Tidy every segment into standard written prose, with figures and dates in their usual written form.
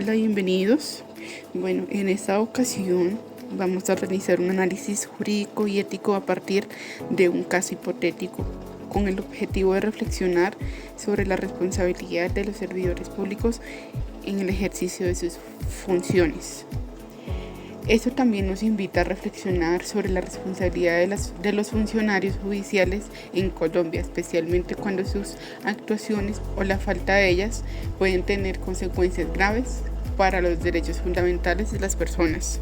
Hola, bienvenidos. Bueno, en esta ocasión vamos a realizar un análisis jurídico y ético a partir de un caso hipotético, con el objetivo de reflexionar sobre la responsabilidad de los servidores públicos en el ejercicio de sus funciones. Esto también nos invita a reflexionar sobre la responsabilidad de los funcionarios judiciales en Colombia, especialmente cuando sus actuaciones o la falta de ellas pueden tener consecuencias graves para los derechos fundamentales de las personas.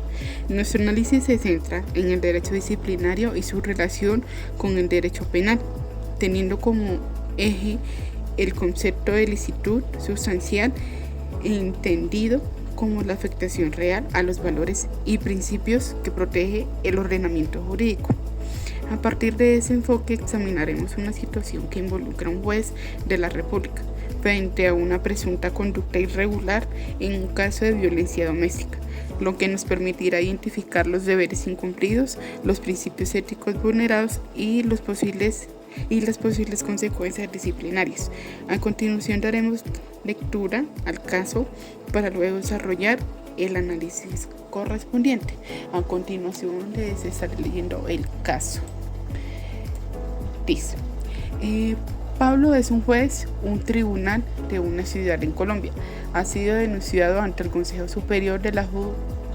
Nuestro análisis se centra en el derecho disciplinario y su relación con el derecho penal, teniendo como eje el concepto de licitud sustancial entendido como la afectación real a los valores y principios que protege el ordenamiento jurídico. A partir de ese enfoque examinaremos una situación que involucra a un juez de la República frente a una presunta conducta irregular en un caso de violencia doméstica, lo que nos permitirá identificar los deberes incumplidos, los principios éticos vulnerados y las posibles consecuencias disciplinarias. A continuación daremos lectura al caso para luego desarrollar el análisis correspondiente. A continuación les estaré leyendo el caso. Dice: Pablo es un juez, un tribunal de una ciudad en Colombia. Ha sido denunciado ante el Consejo Superior de la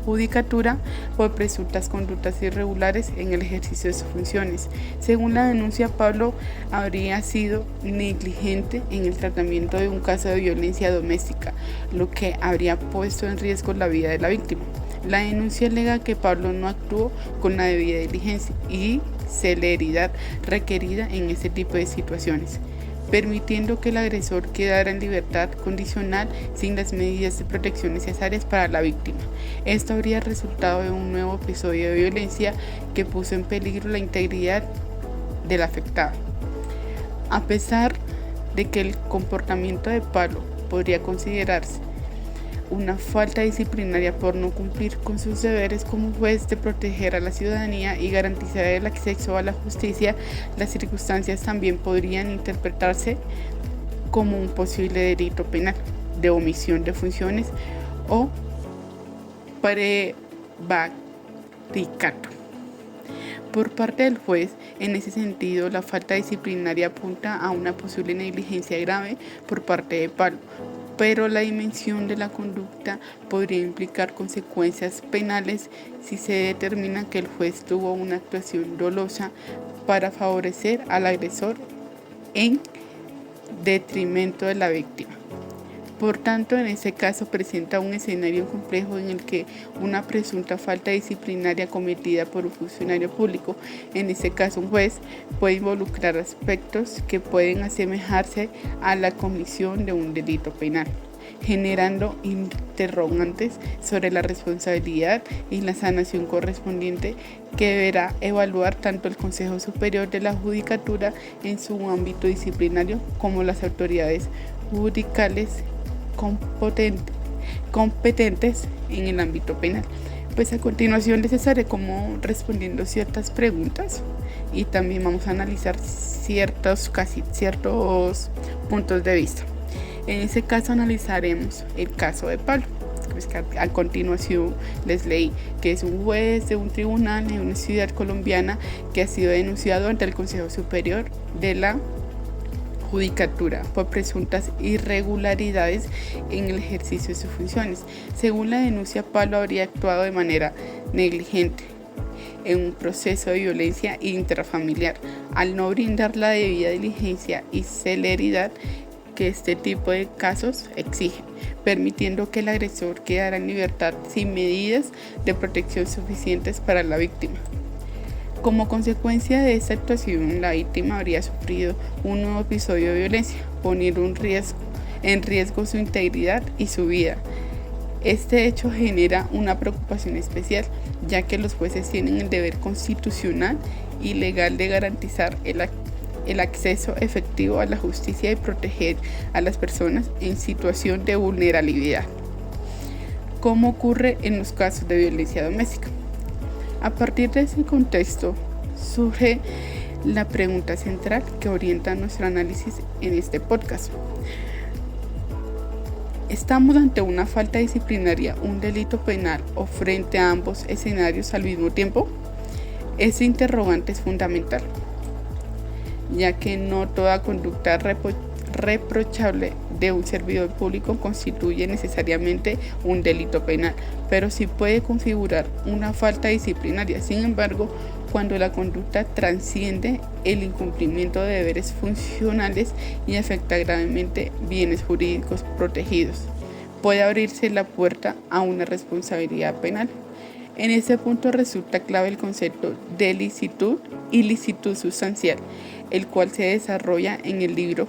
Judicatura por presuntas conductas irregulares en el ejercicio de sus funciones. Según la denuncia, Pablo habría sido negligente en el tratamiento de un caso de violencia doméstica, lo que habría puesto en riesgo la vida de la víctima. La denuncia alega que Pablo no actuó con la debida diligencia y celeridad requerida en este tipo de situaciones, permitiendo que el agresor quedara en libertad condicional sin las medidas de protección necesarias para la víctima. Esto habría resultado de un nuevo episodio de violencia que puso en peligro la integridad del afectado. A pesar de que el comportamiento de Pablo podría considerarse una falta disciplinaria por no cumplir con sus deberes como juez de proteger a la ciudadanía y garantizar el acceso a la justicia, las circunstancias también podrían interpretarse como un posible delito penal de omisión de funciones o prevaricato por parte del juez. En ese sentido, la falta disciplinaria apunta a una posible negligencia grave por parte de Pablo, pero la dimensión de la conducta podría implicar consecuencias penales si se determina que el juez tuvo una actuación dolosa para favorecer al agresor en detrimento de la víctima. Por tanto, en este caso presenta un escenario complejo en el que una presunta falta disciplinaria cometida por un funcionario público, en este caso un juez, puede involucrar aspectos que pueden asemejarse a la comisión de un delito penal, generando interrogantes sobre la responsabilidad y la sanción correspondiente que deberá evaluar tanto el Consejo Superior de la Judicatura en su ámbito disciplinario como las autoridades judiciales competentes en el ámbito penal. Pues a continuación les estaré como respondiendo ciertas preguntas y también vamos a analizar ciertos puntos de vista. En ese caso analizaremos el caso de Pablo, pues que a continuación les leí, que es un juez de un tribunal en una ciudad colombiana que ha sido denunciado ante el Consejo Superior de la Judicatura por presuntas irregularidades en el ejercicio de sus funciones. Según la denuncia, Pablo habría actuado de manera negligente en un proceso de violencia intrafamiliar al no brindar la debida diligencia y celeridad que este tipo de casos exigen, permitiendo que el agresor quedara en libertad sin medidas de protección suficientes para la víctima. Como consecuencia de esta actuación, la víctima habría sufrido un nuevo episodio de violencia, poniendo en riesgo su integridad y su vida. Este hecho genera una preocupación especial, ya que los jueces tienen el deber constitucional y legal de garantizar el acceso efectivo a la justicia y proteger a las personas en situación de vulnerabilidad, como ocurre en los casos de violencia doméstica. A partir de ese contexto surge la pregunta central que orienta nuestro análisis en este podcast. ¿Estamos ante una falta disciplinaria, un delito penal o frente a ambos escenarios al mismo tiempo? Ese interrogante es fundamental, ya que no toda conducta reprochable de un servidor público constituye necesariamente un delito penal, pero sí puede configurar una falta disciplinaria. Sin embargo, cuando la conducta trasciende el incumplimiento de deberes funcionales y afecta gravemente bienes jurídicos protegidos, puede abrirse la puerta a una responsabilidad penal. En este punto resulta clave el concepto de licitud y licitud sustancial, el cual se desarrolla en el libro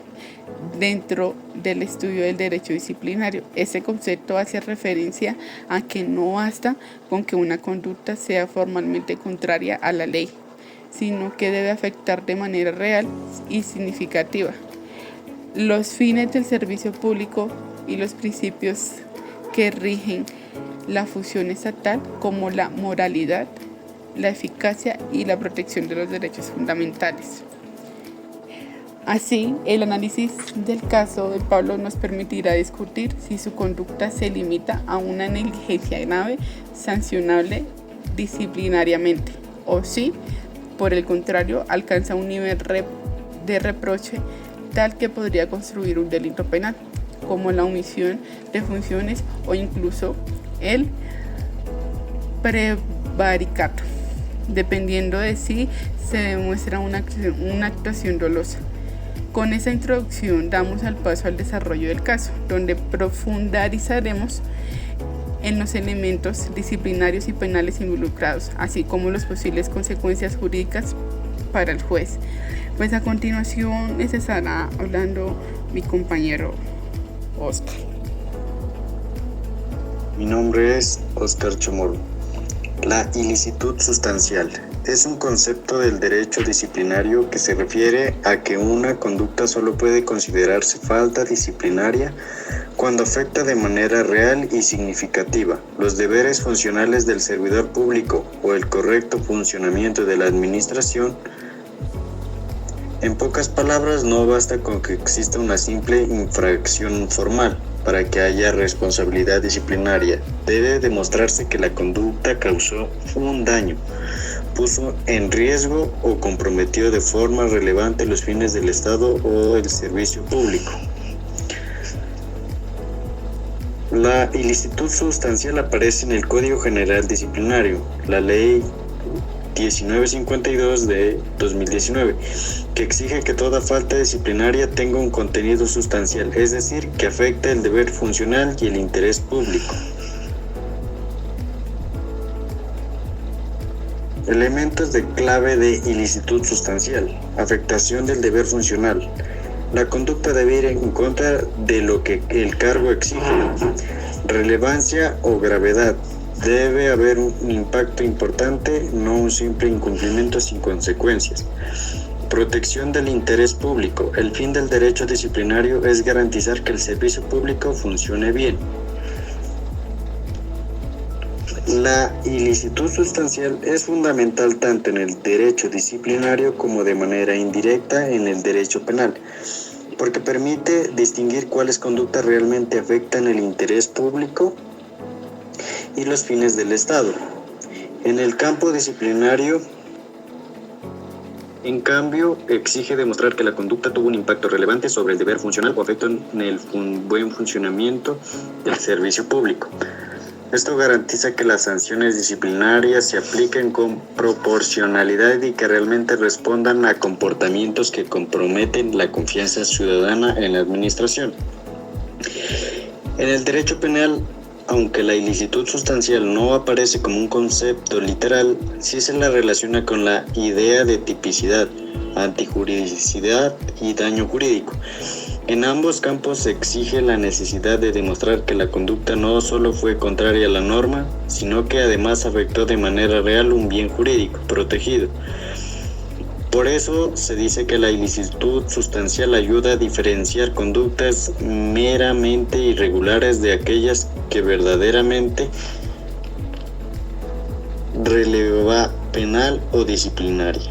dentro del estudio del derecho disciplinario. Ese concepto hace referencia a que no basta con que una conducta sea formalmente contraria a la ley, sino que debe afectar de manera real y significativa los fines del servicio público y los principios que rigen la función estatal, como la moralidad, la eficacia y la protección de los derechos fundamentales. Así, el análisis del caso de Pablo nos permitirá discutir si su conducta se limita a una negligencia grave, sancionable disciplinariamente, o si, por el contrario, alcanza un nivel de reproche tal que podría construir un delito penal, como la omisión de funciones o incluso el prevaricato, dependiendo de si se demuestra una actuación dolosa. Con esa introducción damos al paso al desarrollo del caso, donde profundizaremos en los elementos disciplinarios y penales involucrados, así como las posibles consecuencias jurídicas para el juez. Pues a continuación les estará hablando mi compañero Oscar. Mi nombre es Oscar Chamorro. La ilicitud sustancial es un concepto del derecho disciplinario que se refiere a que una conducta solo puede considerarse falta disciplinaria cuando afecta de manera real y significativa los deberes funcionales del servidor público o el correcto funcionamiento de la administración. En pocas palabras, no basta con que exista una simple infracción formal para que haya responsabilidad disciplinaria. Debe demostrarse que la conducta causó un daño, puso en riesgo o comprometió de forma relevante los fines del Estado o el servicio público. La ilicitud sustancial aparece en el Código General Disciplinario, la Ley 1952 de 2019, que exige que toda falta disciplinaria tenga un contenido sustancial, es decir, que afecte el deber funcional y el interés público. Elementos de clave de ilicitud sustancial: afectación del deber funcional. La conducta debe ir en contra de lo que el cargo exige. Relevancia o gravedad. Debe haber un impacto importante, no un simple incumplimiento sin consecuencias. Protección del interés público. El fin del derecho disciplinario es garantizar que el servicio público funcione bien. La ilicitud sustancial es fundamental tanto en el derecho disciplinario como de manera indirecta en el derecho penal, porque permite distinguir cuáles conductas realmente afectan el interés público y los fines del Estado. En el campo disciplinario, en cambio, exige demostrar que la conducta tuvo un impacto relevante sobre el deber funcional o afectó en el buen funcionamiento del servicio público. Esto garantiza que las sanciones disciplinarias se apliquen con proporcionalidad y que realmente respondan a comportamientos que comprometen la confianza ciudadana en la administración. En el derecho penal, aunque la ilicitud sustancial no aparece como un concepto literal, sí se la relaciona con la idea de tipicidad, antijuridicidad y daño jurídico. En ambos campos se exige la necesidad de demostrar que la conducta no solo fue contraria a la norma, sino que además afectó de manera real un bien jurídico protegido. Por eso se dice que la ilicitud sustancial ayuda a diferenciar conductas meramente irregulares de aquellas que verdaderamente releva penal o disciplinaria.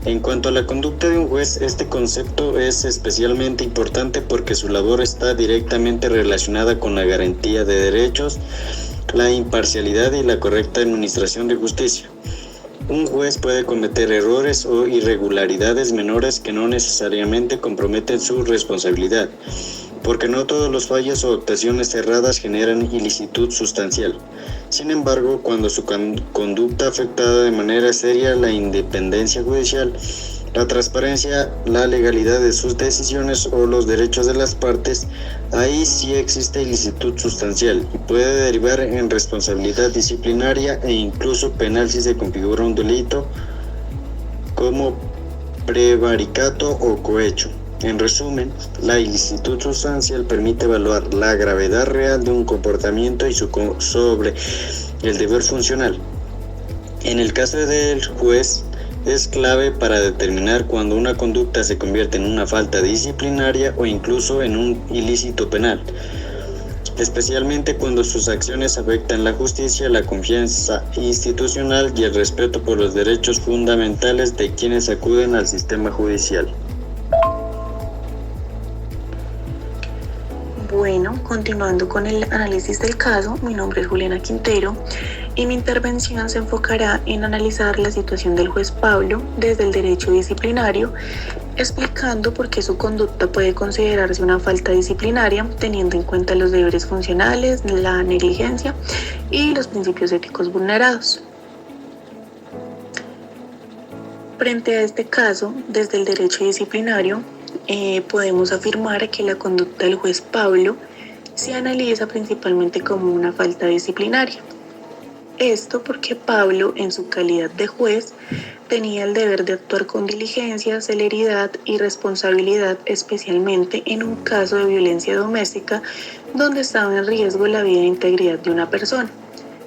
En cuanto a la conducta de un juez, este concepto es especialmente importante porque su labor está directamente relacionada con la garantía de derechos, la imparcialidad y la correcta administración de justicia. Un juez puede cometer errores o irregularidades menores que no necesariamente comprometen su responsabilidad, porque no todos los fallos o actuaciones erradas generan ilicitud sustancial. Sin embargo, cuando su conducta afecta de manera seria la independencia judicial, la transparencia, la legalidad de sus decisiones o los derechos de las partes, ahí sí existe ilicitud sustancial y puede derivar en responsabilidad disciplinaria e incluso penal si se configura un delito como prevaricato o cohecho. En resumen, la ilicitud sustancial permite evaluar la gravedad real de un comportamiento y sobre el deber funcional. En el caso del juez, es clave para determinar cuando una conducta se convierte en una falta disciplinaria o incluso en un ilícito penal, especialmente cuando sus acciones afectan la justicia, la confianza institucional y el respeto por los derechos fundamentales de quienes acuden al sistema judicial. Bueno, continuando con el análisis del caso, mi nombre es Juliana Quintero y mi intervención se enfocará en analizar la situación del juez Pablo desde el derecho disciplinario, explicando por qué su conducta puede considerarse una falta disciplinaria, teniendo en cuenta los deberes funcionales, la negligencia y los principios éticos vulnerados. Frente a este caso, desde el derecho disciplinario, podemos afirmar que la conducta del juez Pablo se analiza principalmente como una falta disciplinaria. Esto porque Pablo, en su calidad de juez, tenía el deber de actuar con diligencia, celeridad y responsabilidad, especialmente en un caso de violencia doméstica donde estaba en riesgo la vida e integridad de una persona.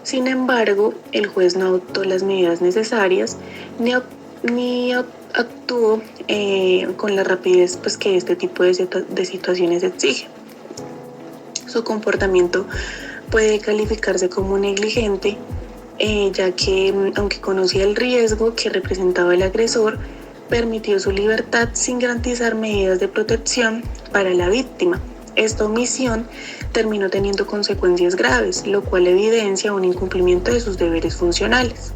Sin embargo, el juez no adoptó las medidas necesarias ni actuó con la rapidez que este tipo de situaciones exige. Su comportamiento puede calificarse como negligente, ya que aunque conocía el riesgo que representaba el agresor, permitió su libertad sin garantizar medidas de protección para la víctima. Esta omisión terminó teniendo consecuencias graves, lo cual evidencia un incumplimiento de sus deberes funcionales.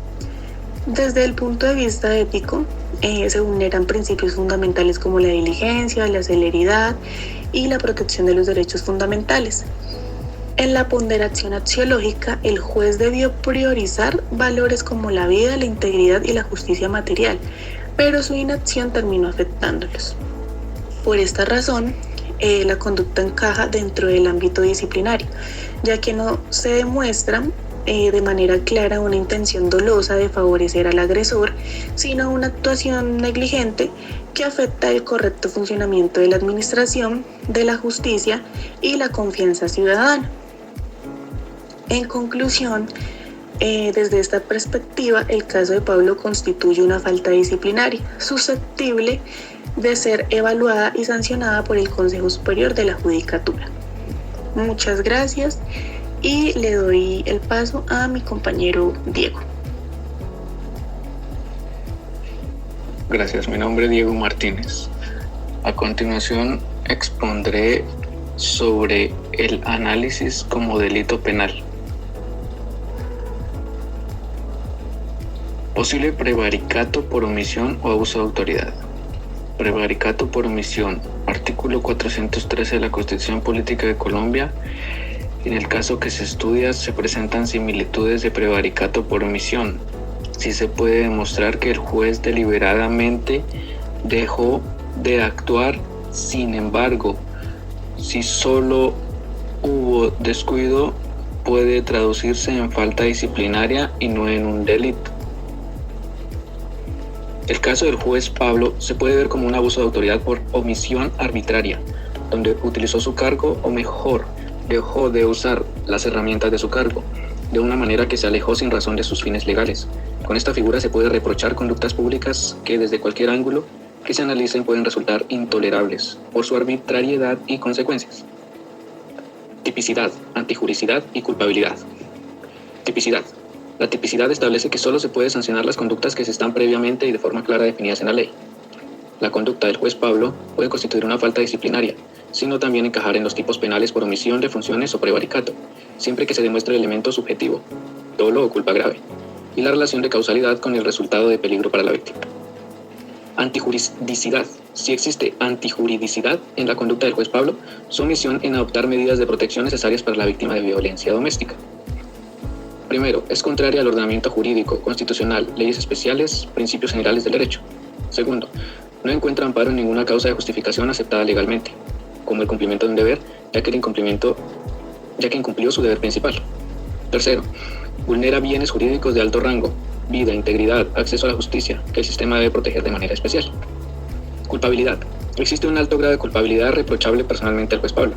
Desde el punto de vista ético, se vulneran principios fundamentales como la diligencia, la celeridad y la protección de los derechos fundamentales. En la ponderación axiológica, el juez debió priorizar valores como la vida, la integridad y la justicia material, pero su inacción terminó afectándolos. Por esta razón, la conducta encaja dentro del ámbito disciplinario, ya que no se demuestra de manera clara una intención dolosa de favorecer al agresor, sino una actuación negligente que afecta el correcto funcionamiento de la administración, de la justicia y la confianza ciudadana. En conclusión, desde esta perspectiva, el caso de Pablo constituye una falta disciplinaria, susceptible de ser evaluada y sancionada por el Consejo Superior de la Judicatura. Muchas gracias y le doy el paso a mi compañero Diego. Gracias, mi nombre es Diego Martínez. A continuación expondré sobre el análisis como delito penal. Posible prevaricato por omisión o abuso de autoridad. Prevaricato por omisión, artículo 413 de la Constitución Política de Colombia. En el caso que se estudia, se presentan similitudes de prevaricato por omisión. Si se puede demostrar que el juez deliberadamente dejó de actuar, sin embargo, si solo hubo descuido, puede traducirse en falta disciplinaria y no en un delito. El caso del juez Pablo se puede ver como un abuso de autoridad por omisión arbitraria, donde utilizó su cargo, o mejor, dejó de usar las herramientas de su cargo, de una manera que se alejó sin razón de sus fines legales. Con esta figura se puede reprochar conductas públicas que desde cualquier ángulo que se analicen pueden resultar intolerables por su arbitrariedad y consecuencias. Tipicidad, antijuricidad y culpabilidad. Tipicidad. La tipicidad establece que solo se puede sancionar las conductas que se están previamente y de forma clara definidas en la ley. La conducta del juez Pablo puede constituir una falta disciplinaria, sino también encajar en los tipos penales por omisión de funciones o prevaricato, siempre que se demuestre el elemento subjetivo, dolo o culpa grave, y la relación de causalidad con el resultado de peligro para la víctima. Antijuridicidad. Si existe antijuridicidad en la conducta del juez Pablo, su omisión en adoptar medidas de protección necesarias para la víctima de violencia doméstica. Primero, es contraria al ordenamiento jurídico, constitucional, leyes especiales, principios generales del derecho. Segundo, no encuentra amparo en ninguna causa de justificación aceptada legalmente, como el cumplimiento de un deber, ya que incumplió su deber principal. Tercero, vulnera bienes jurídicos de alto rango, vida, integridad, acceso a la justicia, que el sistema debe proteger de manera especial. Culpabilidad. Existe un alto grado de culpabilidad reprochable personalmente al juez Pablo.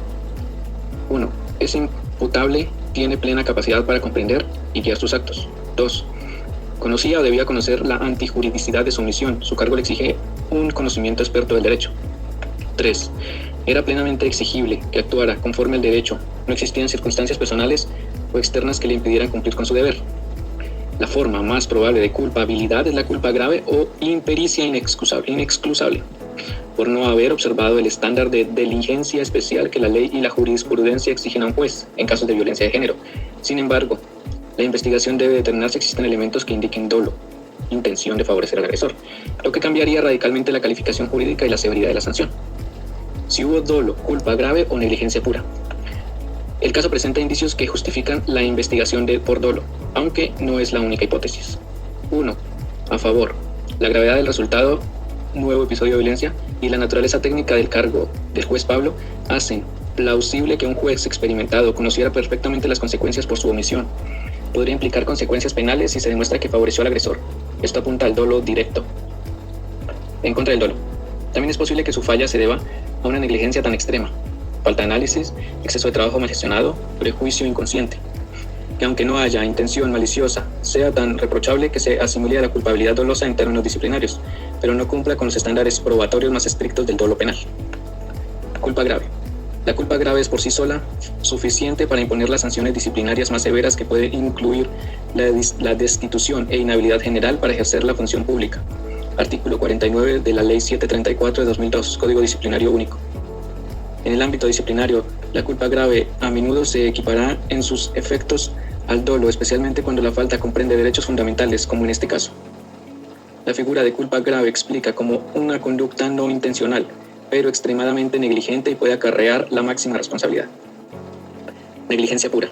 1. Es imputable, tiene plena capacidad para comprender y guiar sus actos. 2. Conocía o debía conocer la antijuridicidad de su omisión. Su cargo le exige un conocimiento experto del derecho. 3. Era plenamente exigible que actuara conforme al derecho. No existían circunstancias personales o externas que le impidieran cumplir con su deber. La forma más probable de culpabilidad es la culpa grave o impericia inexcusable, por no haber observado el estándar de diligencia especial que la ley y la jurisprudencia exigen a un juez en casos de violencia de género. Sin embargo, la investigación debe determinar si existen elementos que indiquen dolo, intención de favorecer al agresor, lo que cambiaría radicalmente la calificación jurídica y la severidad de la sanción. Si hubo dolo, culpa grave o negligencia pura. El caso presenta indicios que justifican la investigación por dolo, aunque no es la única hipótesis. 1. A favor. La gravedad del resultado, nuevo episodio de violencia, y la naturaleza técnica del cargo del juez Pablo hacen plausible que un juez experimentado conociera perfectamente las consecuencias por su omisión. Podría implicar consecuencias penales si se demuestra que favoreció al agresor. Esto apunta al dolo directo. En contra del dolo. También es posible que su falla se deba a una negligencia tan extrema, falta de análisis, exceso de trabajo mal gestionado, prejuicio inconsciente, que aunque no haya intención maliciosa, sea tan reprochable que se asimile a la culpabilidad dolosa en términos disciplinarios, pero no cumpla con los estándares probatorios más estrictos del dolo penal. Culpa grave. La culpa grave es por sí sola suficiente para imponer las sanciones disciplinarias más severas, que puede incluir la destitución e inhabilidad general para ejercer la función pública. Artículo 49 de la Ley 734 de 2002, Código Disciplinario Único. En el ámbito disciplinario, la culpa grave a menudo se equipará en sus efectos al dolo, especialmente cuando la falta comprende derechos fundamentales, como en este caso. La figura de culpa grave explica como una conducta no intencional, pero extremadamente negligente, y puede acarrear la máxima responsabilidad. Negligencia pura.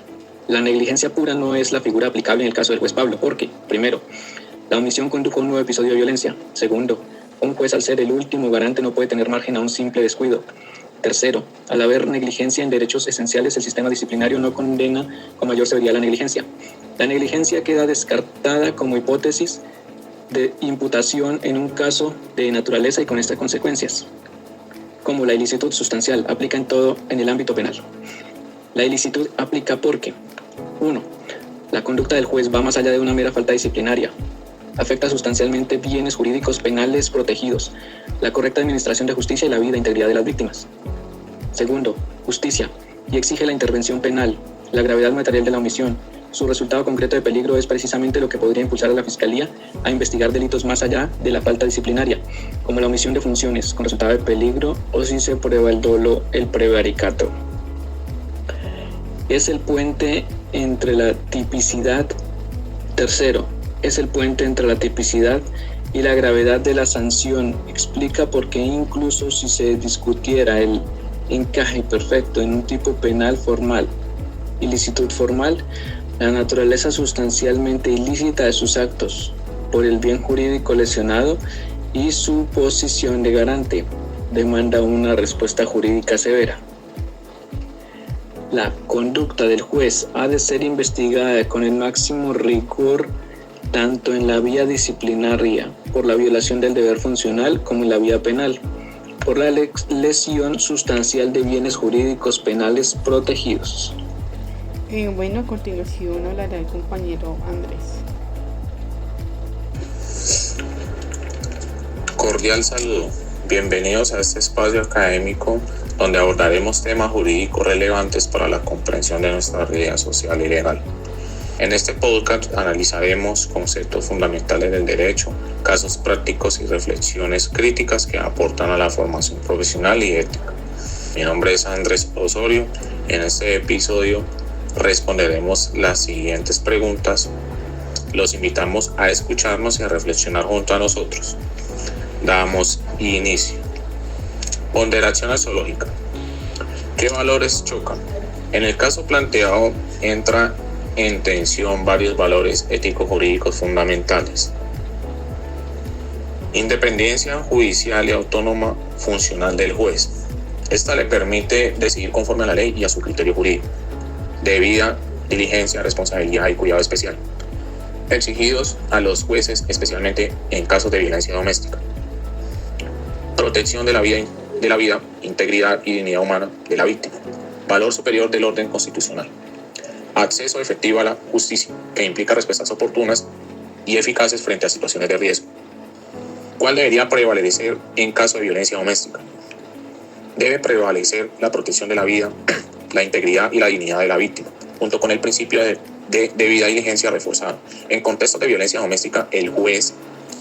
La negligencia pura no es la figura aplicable en el caso del juez Pablo, porque, primero, la omisión condujo a un nuevo episodio de violencia. Segundo, un juez, al ser el último garante, no puede tener margen a un simple descuido. Tercero, al haber negligencia en derechos esenciales, el sistema disciplinario no condena con mayor severidad la negligencia. La negligencia queda descartada como hipótesis de imputación en un caso de naturaleza y con estas consecuencias. Como la ilicitud sustancial aplica en el ámbito penal. La ilicitud aplica porque 1. La conducta del juez va más allá de una mera falta disciplinaria. Afecta sustancialmente bienes jurídicos penales protegidos, la correcta administración de justicia y la vida e integridad de las víctimas. Segundo, justicia, y exige la intervención penal, la gravedad material de la omisión. Su resultado concreto de peligro es precisamente lo que podría impulsar a la Fiscalía a investigar delitos más allá de la falta disciplinaria, como la omisión de funciones con resultado de peligro, o si se prueba el dolo, el prevaricato. Es el puente entre la tipicidad. Tercero, es el puente entre la tipicidad y la gravedad de la sanción. Explica por qué incluso si se discutiera el encaje perfecto en un tipo penal formal, ilicitud formal, la naturaleza sustancialmente ilícita de sus actos por el bien jurídico lesionado y su posición de garante demanda una respuesta jurídica severa. La conducta del juez ha de ser investigada con el máximo rigor, tanto en la vía disciplinaria, por la violación del deber funcional, como en la vía penal, por la lesión sustancial de bienes jurídicos penales protegidos. Bueno, a continuación hablará el compañero Andrés. Cordial saludo. Bienvenidos a este espacio académico donde abordaremos temas jurídicos relevantes para la comprensión de nuestra realidad social y legal. En este podcast analizaremos conceptos fundamentales del derecho, casos prácticos y reflexiones críticas que aportan a la formación profesional y ética. Mi nombre es Andrés Osorio. En este episodio responderemos las siguientes preguntas. Los invitamos a escucharnos y a reflexionar junto a nosotros. Damos inicio. Ponderación axiológica. ¿Qué valores chocan? En el caso planteado entra en tensión varios valores ético-jurídicos fundamentales. Independencia judicial y autónoma funcional del juez. Esta le permite decidir conforme a la ley y a su criterio jurídico. Debida diligencia, responsabilidad y cuidado especial, exigidos a los jueces, especialmente en casos de violencia doméstica. Protección de la vida, integridad y dignidad humana de la víctima. Valor superior del orden constitucional. Acceso efectivo a la justicia, que implica respuestas oportunas y eficaces frente a situaciones de riesgo. ¿Cuál debería prevalecer en caso de violencia doméstica? Debe prevalecer la protección de la vida, la integridad y la dignidad de la víctima, junto con el principio de debida diligencia reforzada. En contextos de violencia doméstica, el juez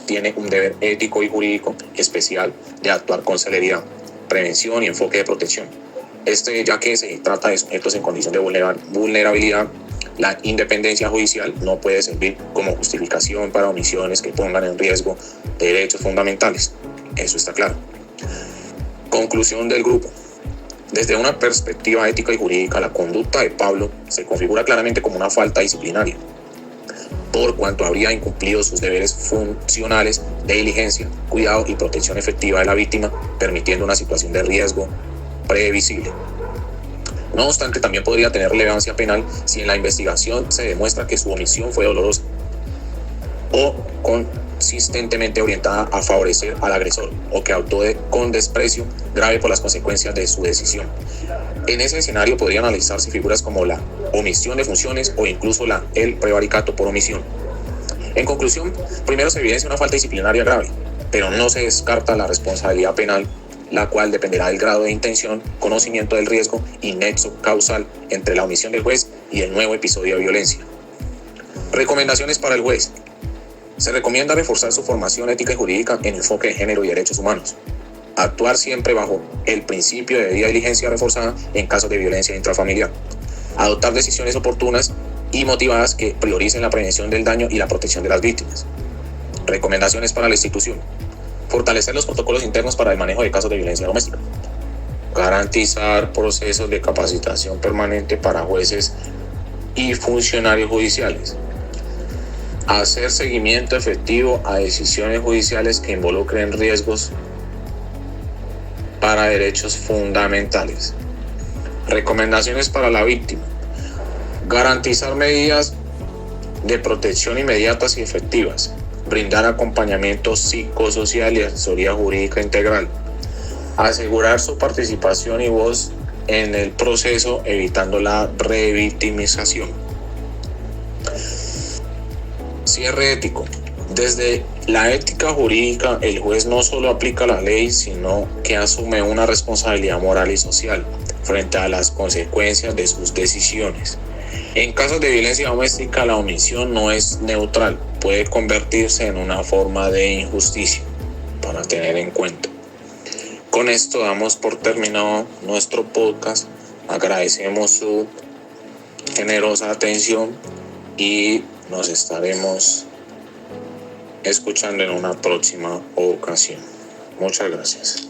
tiene un deber ético y jurídico especial de actuar con celeridad, prevención y enfoque de protección. Ya que se trata de sujetos en condición de vulnerabilidad, la independencia judicial no puede servir como justificación para omisiones que pongan en riesgo derechos fundamentales. Eso está claro. Conclusión del grupo. Desde una perspectiva ética y jurídica, la conducta de Pablo se configura claramente como una falta disciplinaria, por cuanto habría incumplido sus deberes funcionales de diligencia, cuidado y protección efectiva de la víctima, permitiendo una situación de riesgo previsible. No obstante, también podría tener relevancia penal si en la investigación se demuestra que su omisión fue dolorosa o consistentemente orientada a favorecer al agresor, o que actuó con desprecio grave por las consecuencias de su decisión. En ese escenario podrían analizarse figuras como la omisión de funciones o incluso el prevaricato por omisión. En conclusión, primero se evidencia una falta disciplinaria grave, pero no se descarta la responsabilidad penal, la cual dependerá del grado de intención, conocimiento del riesgo y nexo causal entre la omisión del juez y el nuevo episodio de violencia. Recomendaciones para el juez. Se recomienda reforzar su formación ética y jurídica en enfoque de género y derechos humanos. Actuar siempre bajo el principio de debida diligencia reforzada en casos de violencia intrafamiliar. Adoptar decisiones oportunas y motivadas que prioricen la prevención del daño y la protección de las víctimas. Recomendaciones para la institución. Fortalecer los protocolos internos para el manejo de casos de violencia doméstica. Garantizar procesos de capacitación permanente para jueces y funcionarios judiciales. Hacer seguimiento efectivo a decisiones judiciales que involucren riesgos para derechos fundamentales. Recomendaciones para la víctima. Garantizar medidas de protección inmediatas y efectivas. Brindar acompañamiento psicosocial y asesoría jurídica integral. Asegurar su participación y voz en el proceso, evitando la revictimización. Cierre ético. Desde la ética jurídica, el juez no solo aplica la ley, sino que asume una responsabilidad moral y social frente a las consecuencias de sus decisiones. En casos de violencia doméstica, la omisión no es neutral, puede convertirse en una forma de injusticia para tener en cuenta. Con esto damos por terminado nuestro podcast. Agradecemos su generosa atención y nos estaremos escuchando en una próxima ocasión. Muchas gracias.